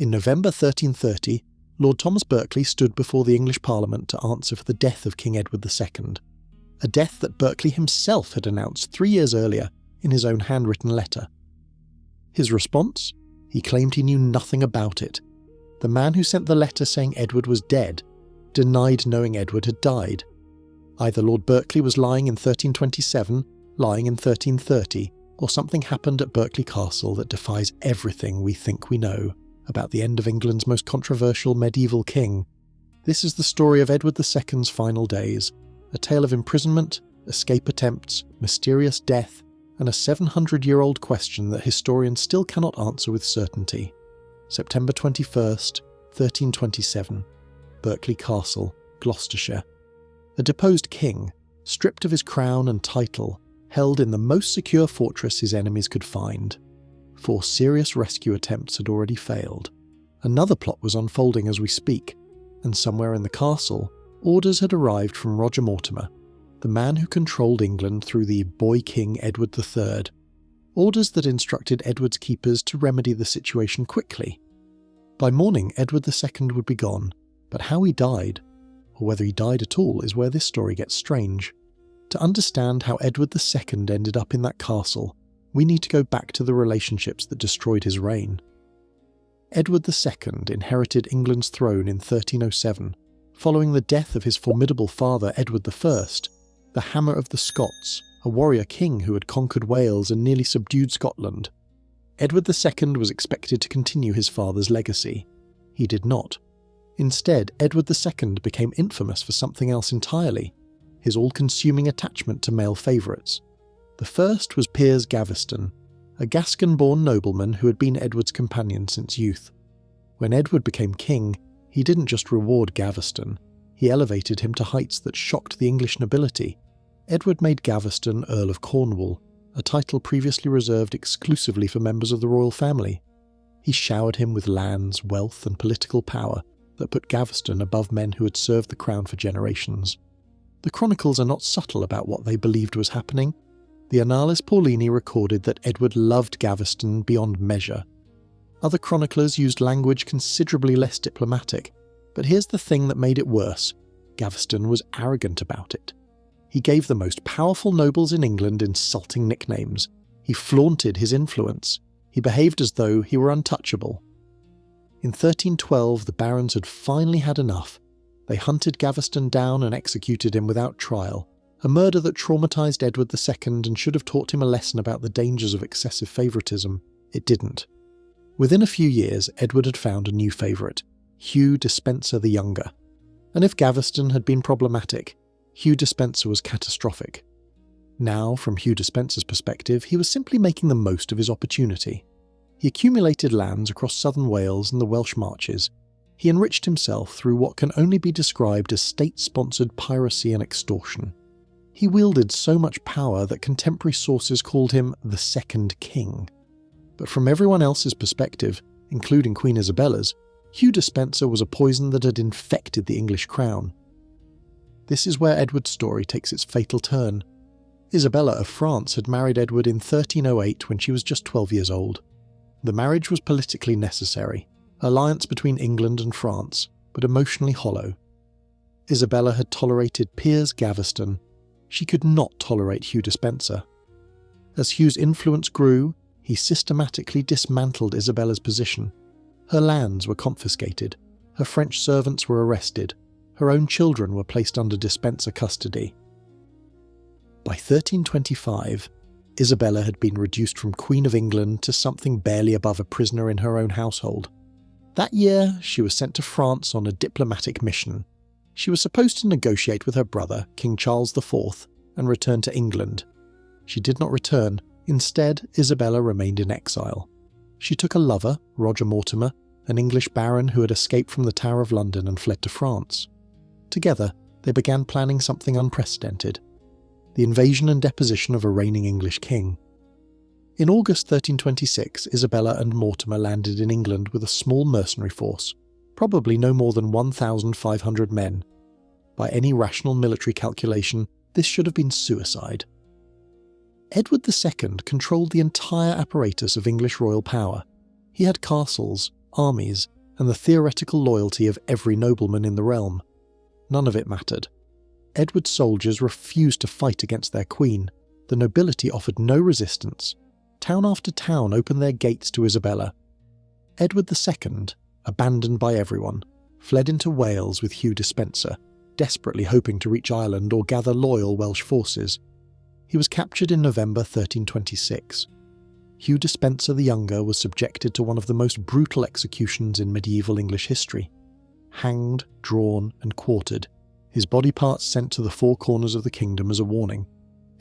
In November 1330, Lord Thomas Berkeley stood before the English Parliament to answer for the death of King Edward II, a death that Berkeley himself had announced 3 years earlier in his own handwritten letter. His response? He claimed he knew nothing about it. The man who sent the letter saying Edward was dead denied knowing Edward had died. Either Lord Berkeley was lying in 1327, lying in 1330, or something happened at Berkeley Castle that defies everything we think we know about the end of England's most controversial medieval king. This is the story of Edward II's final days, a tale of imprisonment, escape attempts, mysterious death, and a 700-year-old question that historians still cannot answer with certainty. September 21st, 1327. Berkeley Castle, Gloucestershire. A deposed king, stripped of his crown and title, held in the most secure fortress his enemies could find. 4 serious rescue attempts had already failed. Another plot was unfolding as we speak, and somewhere in the castle, orders had arrived from Roger Mortimer, the man who controlled England through the boy king Edward III. Orders that instructed Edward's keepers to remedy the situation quickly. By morning, Edward II would be gone, but how he died, or whether he died at all, is where this story gets strange. To understand how Edward II ended up in that castle, we need to go back to the relationships that destroyed his reign. Edward II inherited England's throne in 1307, following the death of his formidable father Edward I, the Hammer of the Scots, a warrior king who had conquered Wales and nearly subdued Scotland. Edward II was expected to continue his father's legacy. He did not. Instead, Edward II became infamous for something else entirely, his all-consuming attachment to male favourites. The first was Piers Gaveston, a Gascon-born nobleman who had been Edward's companion since youth. When Edward became king, he didn't just reward Gaveston, he elevated him to heights that shocked the English nobility. Edward made Gaveston Earl of Cornwall, a title previously reserved exclusively for members of the royal family. He showered him with lands, wealth and political power that put Gaveston above men who had served the crown for generations. The chronicles are not subtle about what they believed was happening. The Annales Paulini recorded that Edward loved Gaveston beyond measure. Other chroniclers used language considerably less diplomatic, but here's the thing that made it worse. Gaveston was arrogant about it. He gave the most powerful nobles in England insulting nicknames. He flaunted his influence. He behaved as though he were untouchable. In 1312, the barons had finally had enough. They hunted Gaveston down and executed him without trial, a murder that traumatised Edward II and should have taught him a lesson about the dangers of excessive favouritism. It didn't. Within a few years, Edward had found a new favourite, Hugh Despenser the Younger. And if Gaveston had been problematic, Hugh Despenser was catastrophic. Now, from Hugh Despenser's perspective, he was simply making the most of his opportunity. He accumulated lands across southern Wales and the Welsh Marches. He enriched himself through what can only be described as state-sponsored piracy and extortion. He wielded so much power that contemporary sources called him the Second King. But from everyone else's perspective, including Queen Isabella's, Hugh Despenser was a poison that had infected the English crown. This is where Edward's story takes its fatal turn. Isabella of France had married Edward in 1308 when she was just 12 years old. The marriage was politically necessary, an alliance between England and France, but emotionally hollow. Isabella had tolerated Piers Gaveston. She could not tolerate Hugh Despenser. As Hugh's influence grew, he systematically dismantled Isabella's position. Her lands were confiscated, her French servants were arrested, her own children were placed under Despenser custody. By 1325, Isabella had been reduced from Queen of England to something barely above a prisoner in her own household. That year, she was sent to France on a diplomatic mission. She was supposed to negotiate with her brother, King Charles IV, and return to England. She did not return. Instead, Isabella remained in exile. She took a lover, Roger Mortimer, an English baron who had escaped from the Tower of London and fled to France. Together, they began planning something unprecedented: the invasion and deposition of a reigning English king. In August 1326, Isabella and Mortimer landed in England with a small mercenary force, probably no more than 1,500 men. By any rational military calculation, this should have been suicide. Edward II controlled the entire apparatus of English royal power. He had castles, armies, and the theoretical loyalty of every nobleman in the realm. None of it mattered. Edward's soldiers refused to fight against their queen. The nobility offered no resistance. Town after town opened their gates to Isabella. Edward II, abandoned by everyone, fled into Wales with Hugh Despencer, desperately hoping to reach Ireland or gather loyal Welsh forces. He was captured in November 1326. Hugh Despencer the Younger was subjected to one of the most brutal executions in medieval English history. Hanged, drawn, and quartered, his body parts sent to the four corners of the kingdom as a warning.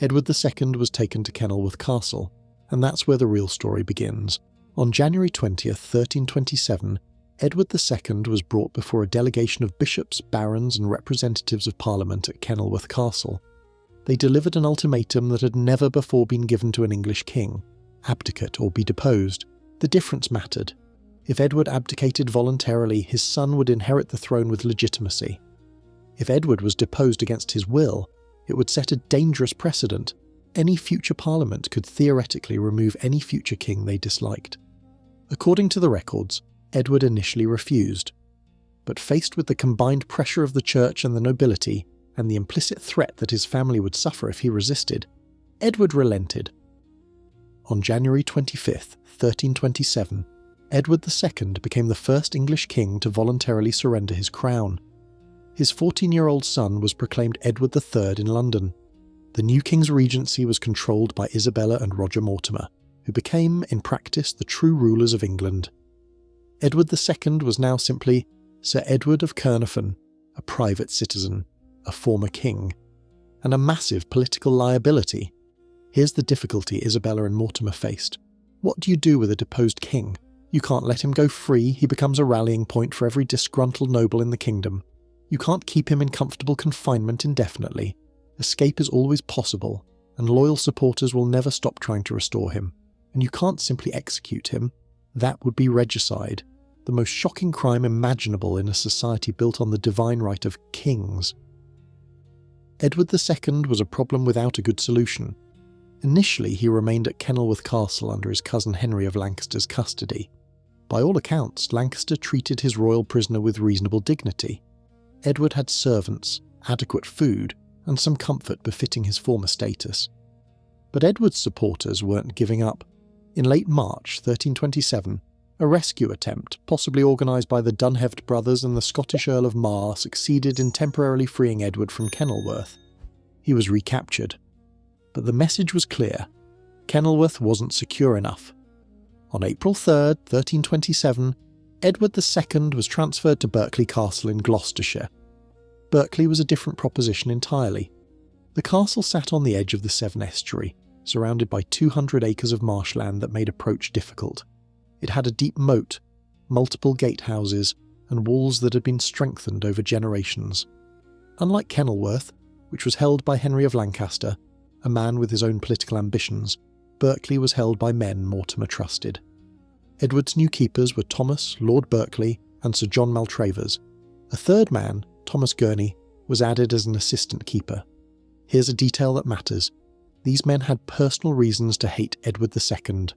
Edward II was taken to Kenilworth Castle, and that's where the real story begins. On January 20th, 1327, Edward II was brought before a delegation of bishops, barons, and representatives of Parliament at Kenilworth Castle. They delivered an ultimatum that had never before been given to an English king: abdicate or be deposed. The difference mattered. If Edward abdicated voluntarily, his son would inherit the throne with legitimacy. If Edward was deposed against his will, it would set a dangerous precedent. Any future parliament could theoretically remove any future king they disliked. According to the records, Edward initially refused. But faced with the combined pressure of the church and the nobility, and the implicit threat that his family would suffer if he resisted, Edward relented. On January 25th, 1327, Edward II became the first English king to voluntarily surrender his crown. His 14-year-old son was proclaimed Edward III in London. The new king's regency was controlled by Isabella and Roger Mortimer, who became, in practice, the true rulers of England. Edward II was now simply Sir Edward of Caernarfon, a private citizen, a former king, and a massive political liability. Here's the difficulty Isabella and Mortimer faced. What do you do with a deposed king? You can't let him go free, he becomes a rallying point for every disgruntled noble in the kingdom. You can't keep him in comfortable confinement indefinitely. Escape is always possible, and loyal supporters will never stop trying to restore him. And you can't simply execute him. That would be regicide, the most shocking crime imaginable in a society built on the divine right of kings. Edward II was a problem without a good solution. Initially, he remained at Kenilworth Castle under his cousin Henry of Lancaster's custody. By all accounts, Lancaster treated his royal prisoner with reasonable dignity. Edward had servants, adequate food, and some comfort befitting his former status. But Edward's supporters weren't giving up. In late March 1327, a rescue attempt, possibly organised by the Dunheved brothers and the Scottish Earl of Mar, succeeded in temporarily freeing Edward from Kenilworth. He was recaptured. But the message was clear. Kenilworth wasn't secure enough. On April 3rd, 1327, Edward II was transferred to Berkeley Castle in Gloucestershire. Berkeley was a different proposition entirely. The castle sat on the edge of the Severn estuary, surrounded by 200 acres of marshland that made approach difficult. It had a deep moat, multiple gatehouses, and walls that had been strengthened over generations. Unlike Kenilworth, which was held by Henry of Lancaster, a man with his own political ambitions, Berkeley was held by men Mortimer trusted. Edward's new keepers were Thomas, Lord Berkeley, and Sir John Maltravers. A third man, Thomas Gurney, was added as an assistant keeper. Here's a detail that matters. These men had personal reasons to hate Edward II.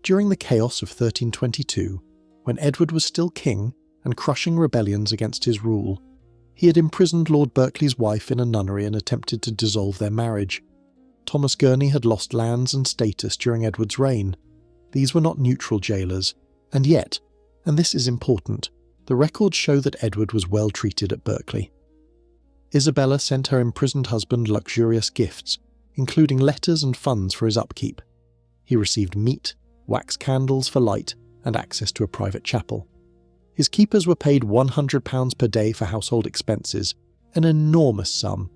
During the chaos of 1322, when Edward was still king and crushing rebellions against his rule, he had imprisoned Lord Berkeley's wife in a nunnery and attempted to dissolve their marriage. Thomas Gurney had lost lands and status during Edward's reign. These were not neutral jailers, and yet, and this is important, the records show that Edward was well treated at Berkeley. Isabella sent her imprisoned husband luxurious gifts, including letters and funds for his upkeep. He received meat, wax candles for light, and access to a private chapel. His keepers were paid £100 per day for household expenses, an enormous sum.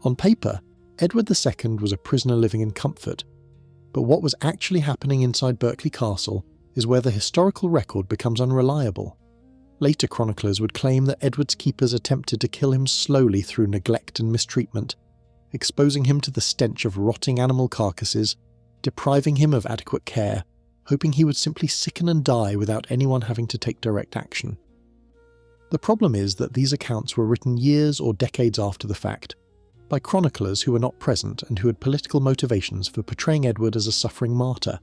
On paper, Edward II was a prisoner living in comfort, but what was actually happening inside Berkeley Castle is where the historical record becomes unreliable. Later chroniclers would claim that Edward's keepers attempted to kill him slowly through neglect and mistreatment, exposing him to the stench of rotting animal carcasses, depriving him of adequate care, hoping he would simply sicken and die without anyone having to take direct action. The problem is that these accounts were written years or decades after the fact, by chroniclers who were not present and who had political motivations for portraying Edward as a suffering martyr.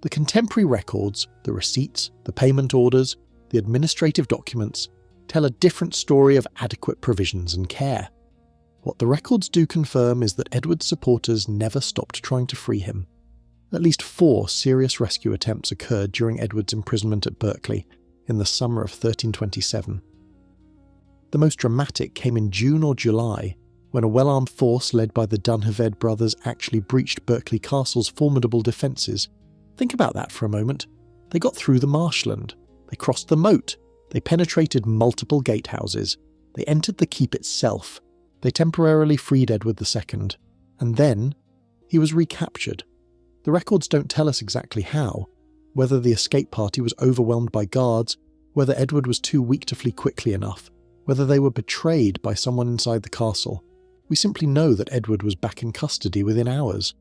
The contemporary records, the receipts, the payment orders, the administrative documents, tell a different story of adequate provisions and care. What the records do confirm is that Edward's supporters never stopped trying to free him. At least 4 serious rescue attempts occurred during Edward's imprisonment at Berkeley in the summer of 1327. The most dramatic came in June or July, when a well-armed force led by the Dunheved brothers actually breached Berkeley Castle's formidable defences. Think about that for a moment. They got through the marshland, they crossed the moat, they penetrated multiple gatehouses, they entered the keep itself, they temporarily freed Edward II, and then he was recaptured. The records don't tell us exactly how, whether the escape party was overwhelmed by guards, whether Edward was too weak to flee quickly enough, whether they were betrayed by someone inside the castle. We simply know that Edward was back in custody within hours.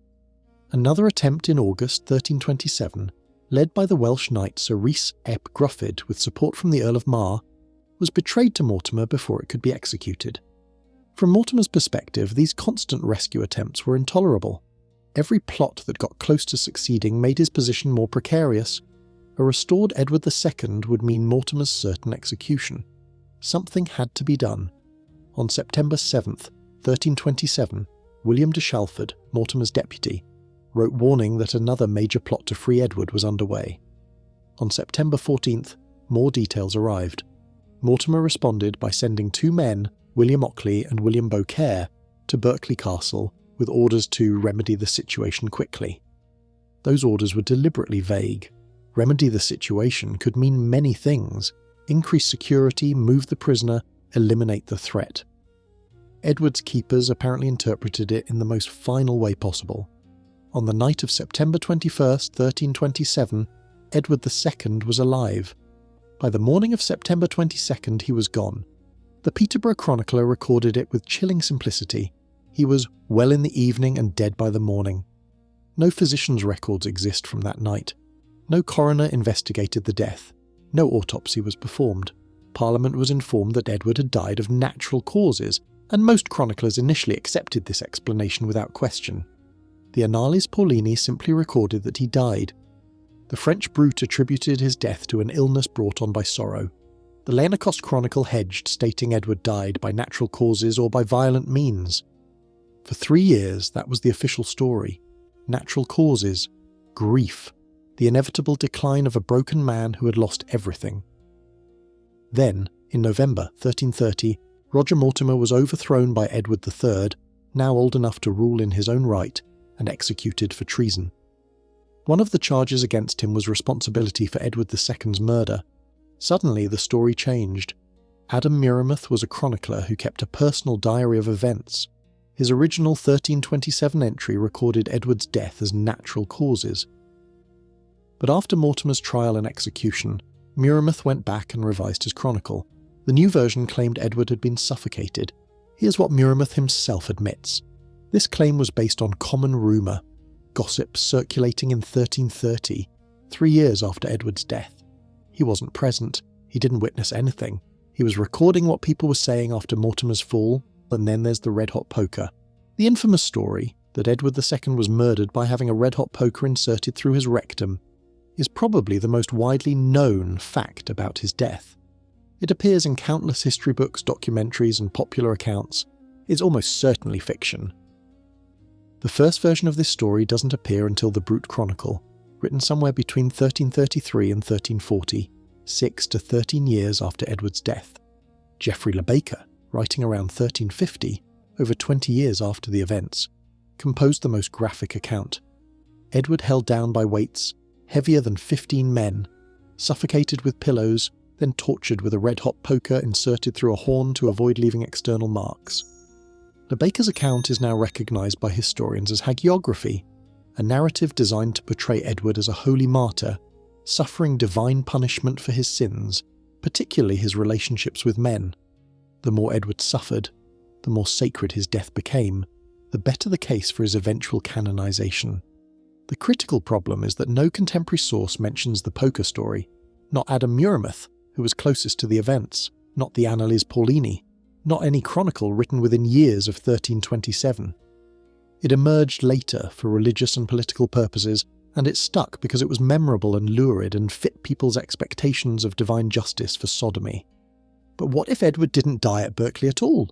Another attempt in August 1327, led by the Welsh knight Sir Rhys ep Gruffydd with support from the Earl of Mar, was betrayed to Mortimer before it could be executed. From Mortimer's perspective, these constant rescue attempts were intolerable. Every plot that got close to succeeding made his position more precarious. A restored Edward II would mean Mortimer's certain execution. Something had to be done. On September 7th, 1327, William de Shalford, Mortimer's deputy, wrote warning that another major plot to free Edward was underway. On September 14th, more details arrived. Mortimer responded by sending 2 men, William Ockley and William Beaucaire, to Berkeley Castle with orders to remedy the situation quickly. Those orders were deliberately vague. Remedy the situation could mean many things: increase security, move the prisoner, eliminate the threat. Edward's keepers apparently interpreted it in the most final way possible. On the night of September 21st, 1327, Edward II was alive. By the morning of September 22nd, he was gone. The Peterborough chronicler recorded it with chilling simplicity. He was well in the evening and dead by the morning. No physician's records exist from that night. No coroner investigated the death. No autopsy was performed. Parliament was informed that Edward had died of natural causes, and most chroniclers initially accepted this explanation without question. The Annales Paulini simply recorded that he died. The French brute attributed his death to an illness brought on by sorrow. The Lanercost Chronicle hedged, stating Edward died by natural causes or by violent means. For 3 years, that was the official story. Natural causes, grief, the inevitable decline of a broken man who had lost everything. Then, in November 1330, Roger Mortimer was overthrown by Edward III, now old enough to rule in his own right, and executed for treason. One of the charges against him was responsibility for Edward II's murder. Suddenly, the story changed. Adam Muirmouth was a chronicler who kept a personal diary of events. His original 1327 entry recorded Edward's death as natural causes. But after Mortimer's trial and execution, Muirmouth went back and revised his chronicle. The new version claimed Edward had been suffocated. Here's what Muirmouth himself admits. This claim was based on common rumour, gossip circulating in 1330, 3 years after Edward's death. He wasn't present, he didn't witness anything. He was recording what people were saying after Mortimer's fall, and then there's the red-hot poker. The infamous story, that Edward II was murdered by having a red-hot poker inserted through his rectum, is probably the most widely known fact about his death. It appears in countless history books, documentaries, and popular accounts. It's almost certainly fiction. The first version of this story doesn't appear until the Brute Chronicle, written somewhere between 1333 and 1340, 6 to 13 years after Edward's death. Geoffrey Le Baker, writing around 1350, over 20 years after the events, composed the most graphic account. Edward held down by weights, heavier than 15 men, suffocated with pillows, then tortured with a red-hot poker inserted through a horn to avoid leaving external marks. Le Baker's account is now recognised by historians as hagiography, a narrative designed to portray Edward as a holy martyr, suffering divine punishment for his sins, particularly his relationships with men. The more Edward suffered, the more sacred his death became, the better the case for his eventual canonisation. The critical problem is that no contemporary source mentions the poker story, not Adam Muirmouth, who was closest to the events, not the Annales Paulini, not any chronicle written within years of 1327. It emerged later for religious and political purposes and it stuck because it was memorable and lurid and fit people's expectations of divine justice for sodomy. But what if Edward didn't die at Berkeley at all?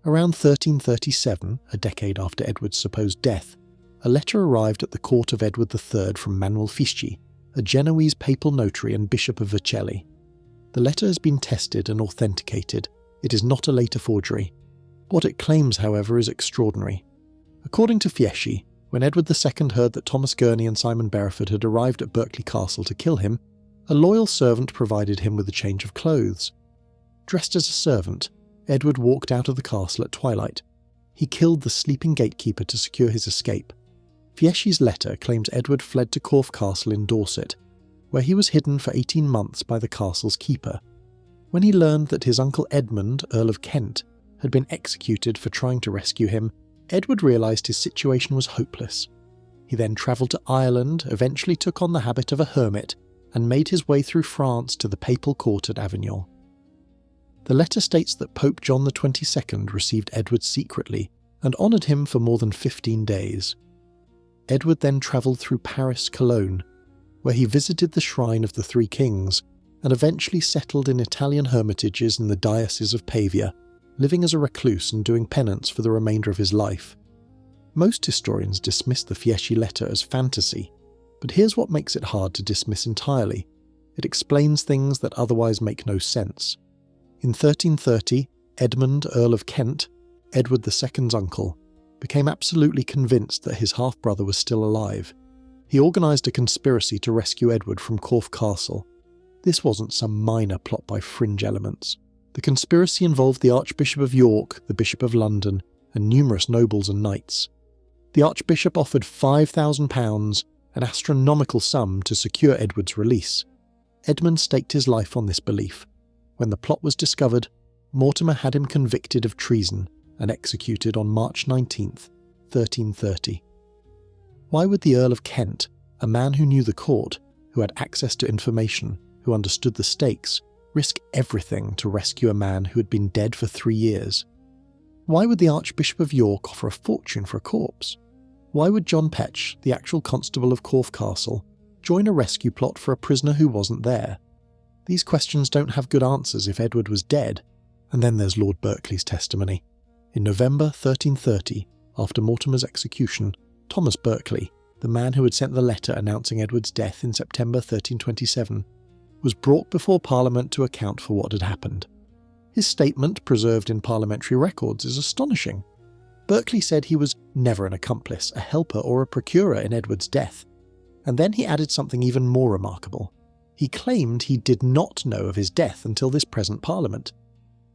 Around 1337, a decade after Edward's supposed death, a letter arrived at the court of Edward III from Manuel Fieschi, a Genoese papal notary and Bishop of Vercelli. The letter has been tested and authenticated. It is not a later forgery. What it claims, however, is extraordinary. According to Fieschi, when Edward II heard that Thomas Gurney and Simon Bereford had arrived at Berkeley Castle to kill him, a loyal servant provided him with a change of clothes. Dressed as a servant, Edward walked out of the castle at twilight. He killed the sleeping gatekeeper to secure his escape. Fieschi's letter claims Edward fled to Corfe Castle in Dorset, where he was hidden for 18 months by the castle's keeper. When he learned that his uncle Edmund, Earl of Kent, had been executed for trying to rescue him, Edward realised his situation was hopeless. He then travelled to Ireland, eventually took on the habit of a hermit, and made his way through France to the papal court at Avignon. The letter states that Pope John XXII received Edward secretly and honoured him for more than 15 days. Edward then travelled through Paris, Cologne, where he visited the shrine of the Three Kings and eventually settled in Italian hermitages in the Diocese of Pavia, living as a recluse and doing penance for the remainder of his life. Most historians dismiss the Fieschi letter as fantasy, but here's what makes it hard to dismiss entirely. It explains things that otherwise make no sense. In 1330, Edmund, Earl of Kent, Edward II's uncle, became absolutely convinced that his half-brother was still alive. He organised a conspiracy to rescue Edward from Corfe Castle. This wasn't some minor plot by fringe elements. The conspiracy involved the Archbishop of York, the Bishop of London, and numerous nobles and knights. The Archbishop offered £5,000, an astronomical sum, to secure Edward's release. Edmund staked his life on this belief. When the plot was discovered, Mortimer had him convicted of treason and executed on March 19th, 1330. Why would the Earl of Kent, a man who knew the court, who had access to information, who understood the stakes, risk everything to rescue a man who had been dead for 3 years? Why would the Archbishop of York offer a fortune for a corpse? Why would John Petch, the actual constable of Corfe Castle, join a rescue plot for a prisoner who wasn't there? These questions don't have good answers if Edward was dead. And then there's Lord Berkeley's testimony. In November 1330, after Mortimer's execution, Thomas Berkeley, the man who had sent the letter announcing Edward's death in September 1327, was brought before Parliament to account for what had happened. His statement, preserved in parliamentary records, is astonishing. Berkeley said he was never an accomplice, a helper or a procurer in Edward's death. And then he added something even more remarkable. He claimed he did not know of his death until this present Parliament.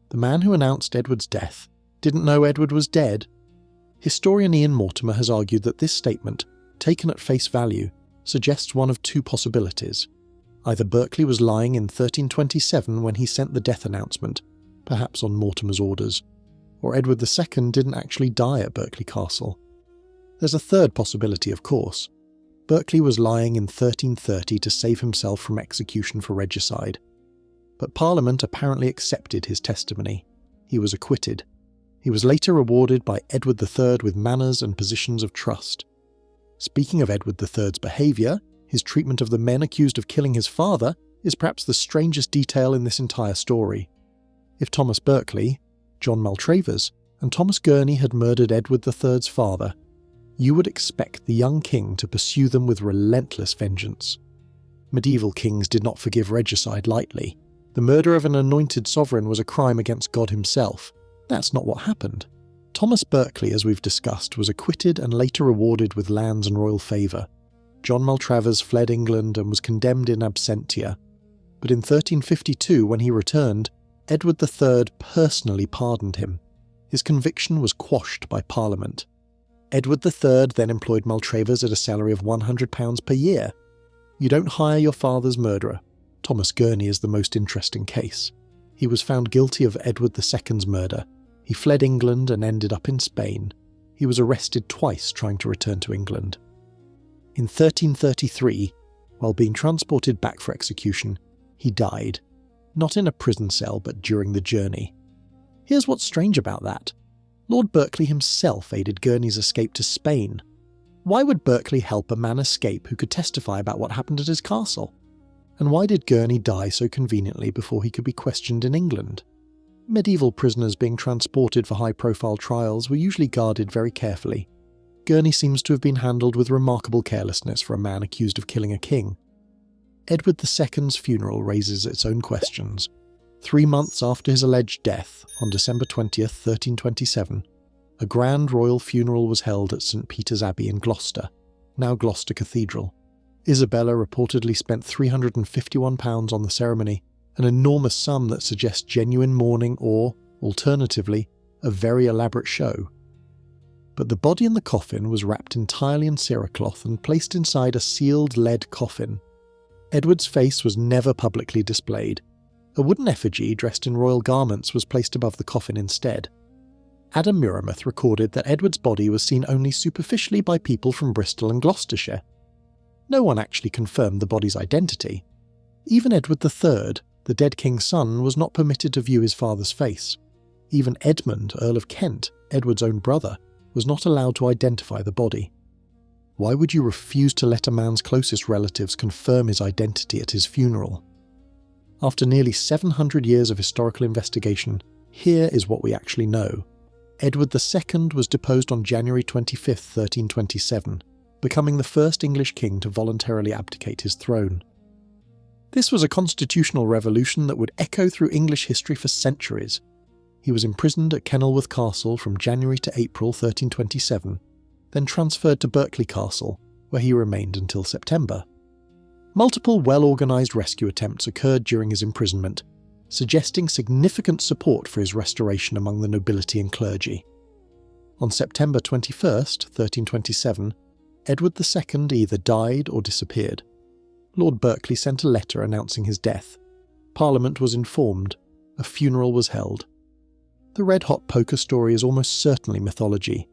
The man who announced Edward's death didn't know Edward was dead. Historian Ian Mortimer has argued that this statement, taken at face value, suggests one of two possibilities. Either Berkeley was lying in 1327 when he sent the death announcement, perhaps on Mortimer's orders, or Edward II didn't actually die at Berkeley Castle. There's a third possibility, of course. Berkeley was lying in 1330 to save himself from execution for regicide. But Parliament apparently accepted his testimony. He was acquitted. He was later rewarded by Edward III with manors and positions of trust. Speaking of Edward III's behaviour, his treatment of the men accused of killing his father is perhaps the strangest detail in this entire story. If Thomas Berkeley, John Maltravers, and Thomas Gurney had murdered Edward III's father, you would expect the young king to pursue them with relentless vengeance. Medieval kings did not forgive regicide lightly. The murder of an anointed sovereign was a crime against God himself. That's not what happened. Thomas Berkeley, as we've discussed, was acquitted and later rewarded with lands and royal favour. John Maltravers fled England and was condemned in absentia. But in 1352, when he returned, Edward III personally pardoned him. His conviction was quashed by Parliament. Edward III then employed Maltravers at a salary of £100 per year. You don't hire your father's murderer. Thomas Gurney is the most interesting case. He was found guilty of Edward II's murder. He fled England and ended up in Spain. He was arrested twice trying to return to England. In 1333, while being transported back for execution, he died. Not in a prison cell, but during the journey. Here's what's strange about that. Lord Berkeley himself aided Gurney's escape to Spain. Why would Berkeley help a man escape who could testify about what happened at his castle? And why did Gurney die so conveniently before he could be questioned in England? Medieval prisoners being transported for high-profile trials were usually guarded very carefully. Gurney seems to have been handled with remarkable carelessness for a man accused of killing a king. Edward II's funeral raises its own questions. 3 months after his alleged death, on December 20th, 1327, a grand royal funeral was held at St. Peter's Abbey in Gloucester, now Gloucester Cathedral. Isabella reportedly spent £351 on the ceremony, an enormous sum that suggests genuine mourning or, alternatively, a very elaborate show. But the body in the coffin was wrapped entirely in cerecloth and placed inside a sealed lead coffin. Edward's face was never publicly displayed. A wooden effigy dressed in royal garments was placed above the coffin instead. Adam Muirmouth recorded that Edward's body was seen only superficially by people from Bristol and Gloucestershire. No one actually confirmed the body's identity. Even Edward III, the dead king's son, was not permitted to view his father's face. Even Edmund, Earl of Kent, Edward's own brother, was not allowed to identify the body. Why would you refuse to let a man's closest relatives confirm his identity at his funeral? After nearly 700 years of historical investigation, here is what we actually know. Edward II was deposed on January 25, 1327, becoming the first English king to voluntarily abdicate his throne. This was a constitutional revolution that would echo through English history for centuries. He was imprisoned at Kenilworth Castle from January to April 1327, then transferred to Berkeley Castle, where he remained until September. Multiple well-organised rescue attempts occurred during his imprisonment, suggesting significant support for his restoration among the nobility and clergy. On September 21, 1327, Edward II either died or disappeared. Lord Berkeley sent a letter announcing his death. Parliament was informed. A funeral was held. The red-hot poker story is almost certainly mythology.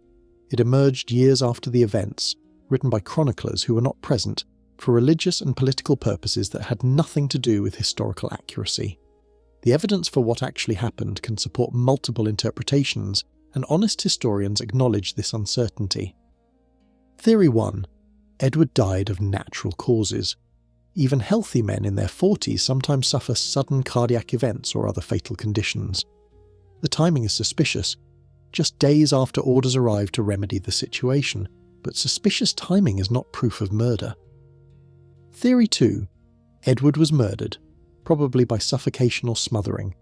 It emerged years after the events, written by chroniclers who were not present, for religious and political purposes that had nothing to do with historical accuracy. The evidence for what actually happened can support multiple interpretations, and honest historians acknowledge this uncertainty. Theory 1. Edward died of natural causes. Even healthy men in their 40s sometimes suffer sudden cardiac events or other fatal conditions. The timing is suspicious, just days after orders arrived to remedy the situation, but suspicious timing is not proof of murder. Theory 2. Edward was murdered, probably by suffocation or smothering.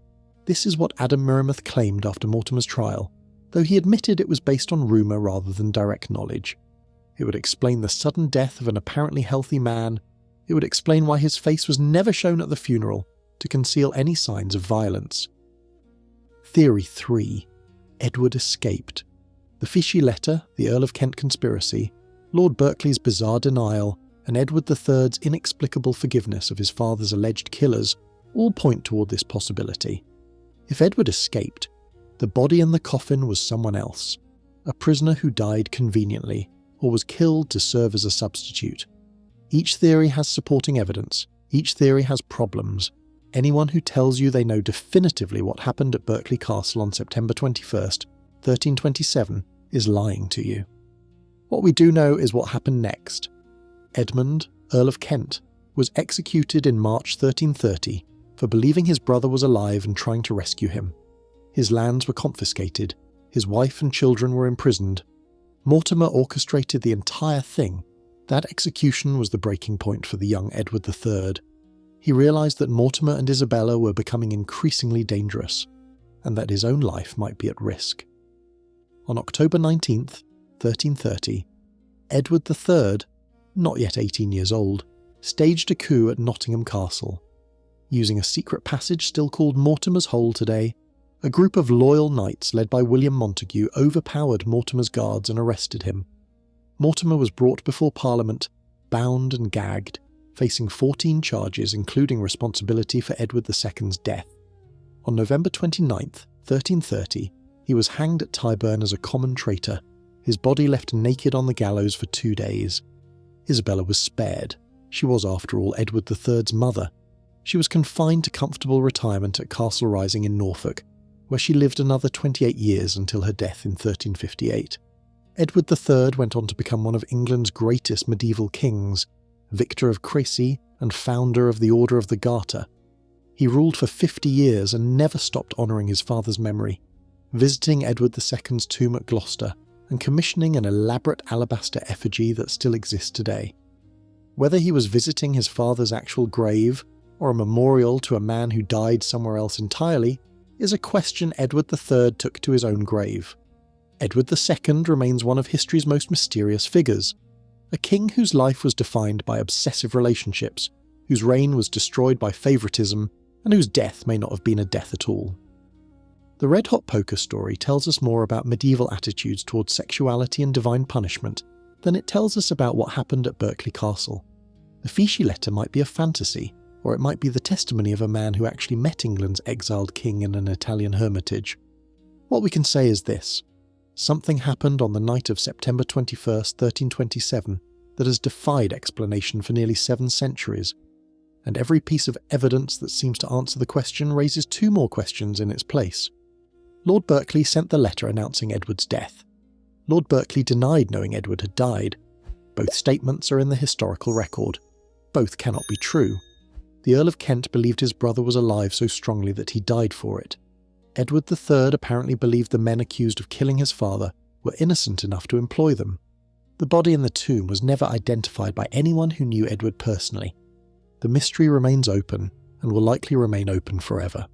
This is what Adam Muirmouth claimed after Mortimer's trial, though he admitted it was based on rumour rather than direct knowledge. It would explain the sudden death of an apparently healthy man. It would explain why his face was never shown at the funeral to conceal any signs of violence. Theory 3. Edward escaped. The Fieschi letter, the Earl of Kent conspiracy, Lord Berkeley's bizarre denial, and Edward III's inexplicable forgiveness of his father's alleged killers all point toward this possibility. If Edward escaped, the body in the coffin was someone else, a prisoner who died conveniently, or was killed to serve as a substitute. Each theory has supporting evidence, each theory has problems. Anyone who tells you they know definitively what happened at Berkeley Castle on September 21st, 1327, is lying to you. What we do know is what happened next. Edmund, Earl of Kent, was executed in March 1330 for believing his brother was alive and trying to rescue him. His lands were confiscated, his wife and children were imprisoned. Mortimer orchestrated the entire thing. That execution was the breaking point for the young Edward III. He realised that Mortimer and Isabella were becoming increasingly dangerous, and that his own life might be at risk. On October 19th, 1330, Edward III, not yet 18 years old, staged a coup at Nottingham Castle. Using a secret passage still called Mortimer's Hole today, a group of loyal knights led by William Montague overpowered Mortimer's guards and arrested him. Mortimer was brought before Parliament, bound and gagged, facing 14 charges including responsibility for Edward II's death. On November 29th, 1330, he was hanged at Tyburn as a common traitor, his body left naked on the gallows for 2 days. Isabella was spared. She was, after all, Edward III's mother. She was confined to comfortable retirement at Castle Rising in Norfolk, where she lived another 28 years until her death in 1358. Edward III went on to become one of England's greatest medieval kings, victor of Crécy and founder of the Order of the Garter. He ruled for 50 years and never stopped honouring his father's memory, visiting Edward II's tomb at Gloucester and commissioning an elaborate alabaster effigy that still exists today. Whether he was visiting his father's actual grave or a memorial to a man who died somewhere else entirely is a question Edward III took to his own grave. Edward II remains one of history's most mysterious figures, a king whose life was defined by obsessive relationships, whose reign was destroyed by favouritism, and whose death may not have been a death at all. The Red Hot Poker story tells us more about medieval attitudes towards sexuality and divine punishment than it tells us about what happened at Berkeley Castle. The Fieschi letter might be a fantasy, or it might be the testimony of a man who actually met England's exiled king in an Italian hermitage. What we can say is this: something happened on the night of September 21st, 1327, that has defied explanation for nearly 7 centuries, and every piece of evidence that seems to answer the question raises 2 more questions in its place. Lord Berkeley sent the letter announcing Edward's death. Lord Berkeley denied knowing Edward had died. Both statements are in the historical record. Both cannot be true. The Earl of Kent believed his brother was alive so strongly that he died for it. Edward III apparently believed the men accused of killing his father were innocent enough to employ them. The body in the tomb was never identified by anyone who knew Edward personally. The mystery remains open and will likely remain open forever.